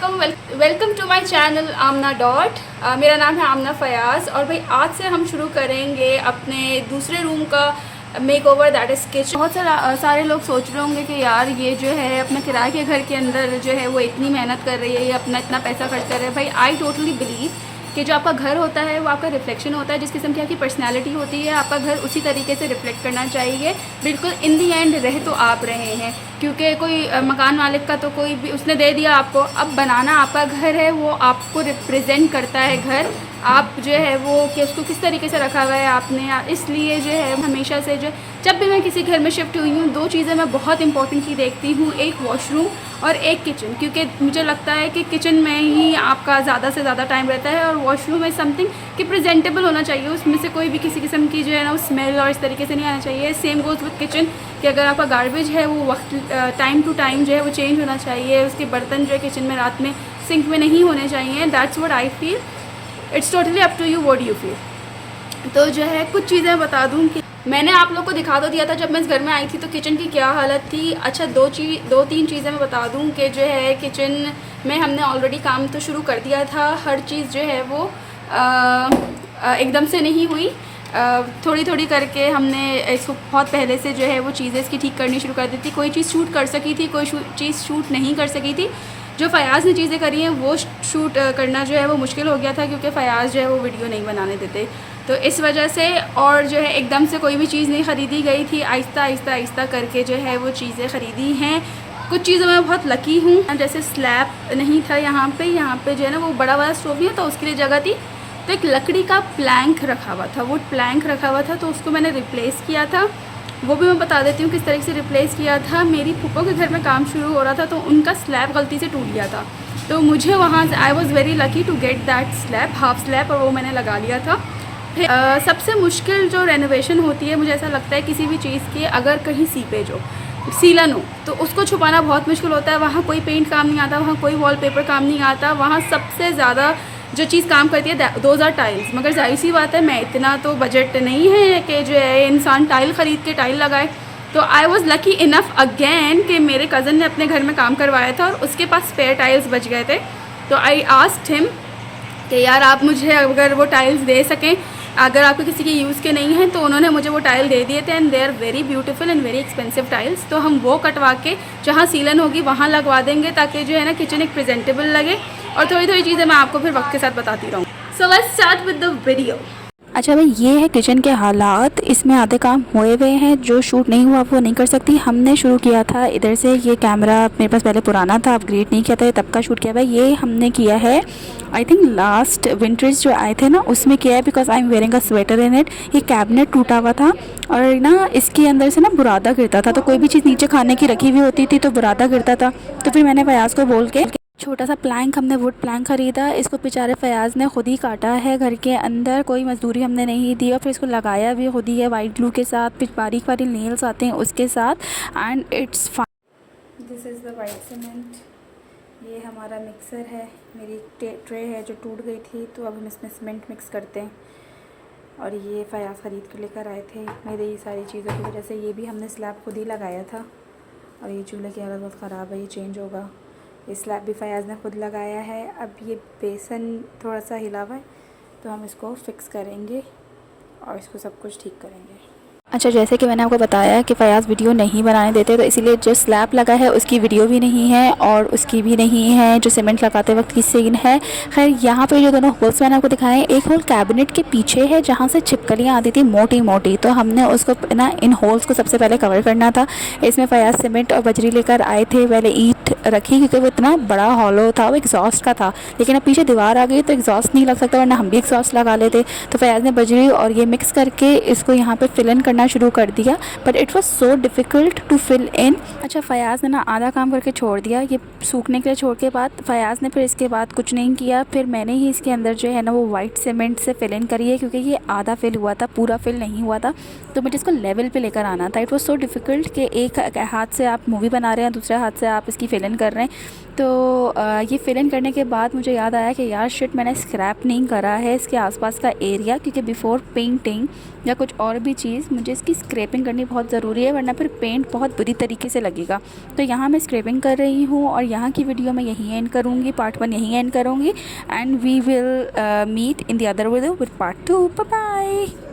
वालेकुम, welcome to my channel Aamna dot. मेरा नाम है आमना फयाज़ और भाई आज से हम शुरू करेंगे अपने दूसरे रूम का make over, that is kitchen. बहुत सारे लोग सोच रहे होंगे कि यार ये जो है अपने किराए के घर के अंदर जो है वो इतनी मेहनत कर रही है, ये अपना इतना पैसा खर्च कर रहे हैं। भाई आई टोटली बिलीव कि जो आपका घर होता है वो आपका रिफ्लेक्शन होता है, जिस किस्म की आपकी पर्सनैलिटी होती है आपका घर उसी तरीके से रिफ्लेक्ट करना चाहिए। बिल्कुल इन दी एंड रह तो आप रहे हैं, क्योंकि कोई मकान मालिक का तो कोई भी उसने दे दिया आपको, अब बनाना आपका घर है, वो आपको रिप्रेजेंट करता है घर। आप जो है वो कि उसको किस तरीके से रखा हुआ है आपने, इसलिए जो है हमेशा से जो जब भी मैं किसी घर में शिफ्ट हुई हूँ दो चीज़ें मैं बहुत इंपॉर्टेंटली देखती हूँ, एक वॉशरूम और एक किचन, क्योंकि मुझे लगता है कि किचन में ही आपका ज़्यादा से ज़्यादा टाइम रहता है और वॉशरूम में समथिंग कि प्रेजेंटेबल होना चाहिए, उसमें से कोई भी किसी किस्म की जो है ना स्मेल और इस तरीके से नहीं आना चाहिए। सेम गोज़ विद किचन कि अगर आपका गार्बेज है वो वक्त टाइम टू टाइम जो है वो चेंज होना चाहिए, उसके बर्तन जो है किचन में रात में सिंक में नहीं होने चाहिए। That's what I feel, it's totally up to you what you feel. तो जो है कुछ चीज़ें बता दूँ कि मैंने आप लोग को दिखा तो दिया था जब मैं इस घर में आई थी तो किचन की क्या हालत थी। अच्छा दो तीन चीज़ें मैं बता दूं कि जो है किचन में हमने ऑलरेडी काम तो शुरू कर दिया था, हर चीज़ जो है वो एकदम से नहीं हुई, थोड़ी थोड़ी करके हमने इसको बहुत पहले से जो है वो चीज़ें इसकी ठीक करनी शुरू कर दी थी। कोई चीज़ शूट कर सकी थी, कोई चीज़ शूट नहीं कर सकी थी। जो फ़याज़ ने चीज़ें करी हैं वो शूट करना जो है वो मुश्किल हो गया था, क्योंकि फ़याज़ जो है वो वीडियो नहीं बनाने देते, तो इस वजह से। और जो है एकदम से कोई भी चीज़ नहीं ख़रीदी गई थी, आहिस्ता आहिस्ता आहिस्ता करके जो है वो चीज़ें ख़रीदी हैं। कुछ चीज़ों में बहुत लकी हूँ, जैसे स्लैब नहीं था यहाँ पे जो है ना वो बड़ा वाला स्टोव नहीं था, उसके लिए जगह थी, तो एक लकड़ी का प्लैंक रखा हुआ था, वो प्लैंक रखा हुआ था, तो उसको मैंने रिप्लेस किया था। वो भी मैं बता देती हूँ किस तरीके से रिप्लेस किया था। मेरी फूफो के घर में काम शुरू हो रहा था तो उनका स्लैब गलती से टूट गया था, तो मुझे वहाँ से I was very lucky to get that slab, half slab, और वो मैंने लगा लिया था। फिर सबसे मुश्किल जो रेनोवेशन होती है मुझे ऐसा लगता है किसी भी चीज़ की, अगर कहीं सीपेज हो, सीलन हो, तो उसको छुपाना बहुत मुश्किल होता है। वहाँ कोई पेंट काम नहीं आता, वहाँ कोई वॉलपेपर काम नहीं आता, वहाँ सबसे ज़्यादा जो चीज़ काम करती है दोज आर टाइल्स। मगर जाहिर सी बात है मैं इतना तो बजट नहीं है कि जो है इंसान टाइल ख़रीद के टाइल लगाए, तो I was lucky enough again कि मेरे कज़न ने अपने घर में काम करवाया था और उसके पास स्पेयर टाइल्स बच गए थे। तो आई आस्क्ड हिम कि यार आप मुझे अगर वो टाइल्स दे सकें, अगर आपको किसी के यूज़ के नहीं हैं, तो उन्होंने मुझे वो टाइल दे दिए थे and they are very beautiful and very expensive tiles. तो हम वो कटवा के जहाँ सीलन होगी वहाँ लगवा देंगे, ताकि जो है ना किचन एक प्रेजेंटेबल लगे। और थोड़ी थोड़ी चीज़ें मैं आपको फिर वक्त के साथ बताती रहूँ। So let's start with the video. अच्छा भाई, ये है किचन के हालात। इसमें आधे काम हुए हुए हैं, जो शूट नहीं हुआ वो नहीं कर सकती। हमने शुरू किया था इधर से, ये कैमरा मेरे पास पहले पुराना था, अपग्रेड नहीं किया था, तब का शूट किया हुआ है। ये हमने किया है आई थिंक लास्ट विंटर्स जो आए थे ना उसमें किया है, because I am wearing a sweater in it. ये कैबिनेट टूटा हुआ था और ना इसके अंदर से ना बुरादा गिरता था, तो कोई भी चीज़ नीचे खाने की रखी हुई होती थी तो बुरादा गिरता था। तो फिर मैंने फयाज़ को बोल के छोटा सा प्लैंक, हमने वुड प्लैंक ख़रीदा, इसको बेचारे फयाज़ ने खुद ही काटा है घर के अंदर, कोई मजदूरी हमने नहीं दी, और फिर इसको लगाया भी खुद ही है वाइट ग्लू के साथ, फिर बारीक बारीक नेल्स आते हैं उसके साथ, and it's fine. This is the white cement, ये हमारा मिक्सर है, मेरी ट्रे है जो टूट गई थी, तो अब हम इसमें सीमेंट मिक्स करते हैं। और ये फयाज़ ख़रीद कर लेकर आए थे, मेरी ये सारी चीज़ों की वजह से। ये भी हमने स्लैब खुद ही लगाया था, और ये चूल्हे की हालत बहुत ख़राब है, ये चेंज होगा। ये स्लैब भी फयाज़ ने खुद लगाया है। अब ये बेसन थोड़ा सा हिला हुआ है, तो हम इसको फिक्स करेंगे और इसको सब कुछ ठीक करेंगे। अच्छा, जैसे कि मैंने आपको बताया कि फयाज़ वीडियो नहीं बनाने देते, तो इसीलिए जो स्लैब लगा है उसकी वीडियो भी नहीं है और उसकी भी नहीं है जो सीमेंट लगाते वक्त की सीन है। खैर, यहाँ पे जो दोनों होल्स मैंने आपको दिखाए हैं, एक होल कैबिनेट के पीछे है जहाँ से छिपकलियाँ आती थी मोटी मोटी, तो हमने उसको ना इन होल्स को सबसे पहले कवर करना था। इसमें फयाज़ सीमेंट और बजरी लेकर आए थे, पहले ईंट रखी क्योंकि वो इतना बड़ा हॉलो था, वो एग्जॉस्ट का था, लेकिन अब पीछे दीवार आ गई तो एग्जॉस्ट नहीं लग सकता, वरना हम भी एग्जॉस्ट लगा लेते। तो फयाज़ ने बजरी और ये मिक्स करके इसको यहाँ पर फिल इन करना शुरू कर दिया, but it was so difficult to fill in. अच्छा, फयाज़ ने ना आधा काम करके छोड़ दिया, ये सूखने के लिए छोड़ के बाद फयाज़ ने फिर इसके बाद कुछ नहीं किया, फिर मैंने ही इसके अंदर जो है ना वो वाइट सीमेंट से फिल इन करी है, क्योंकि ये आधा फिल हुआ था, पूरा फिल नहीं हुआ था, तो मुझे इसको लेवल पे लेकर आना था। इट वाज सो डिफ़िकल्ट कि एक हाथ से आप मूवी बना रहे हैं, दूसरे हाथ से आप इसकी फिल इन कर रहे हैं। तो ये फिल इन करने के बाद मुझे याद आया कि यार शिट, मैंने स्क्रैप नहीं करा है इसके आसपास का एरिया, क्योंकि बिफ़ोर पेंटिंग या कुछ और भी चीज़ मुझे इसकी स्क्रैपिंग करनी बहुत ज़रूरी है, वरना फिर पेंट बहुत बुरी तरीके से लगेगा। तो यहाँ मैं स्क्रैपिंग कर रही हूँ और यहाँ की वीडियो मैं यहीं एंड करूँगी, पार्ट 1 यहीं एंड करूँगी, and we will meet in the other video with part 2। Bye bye.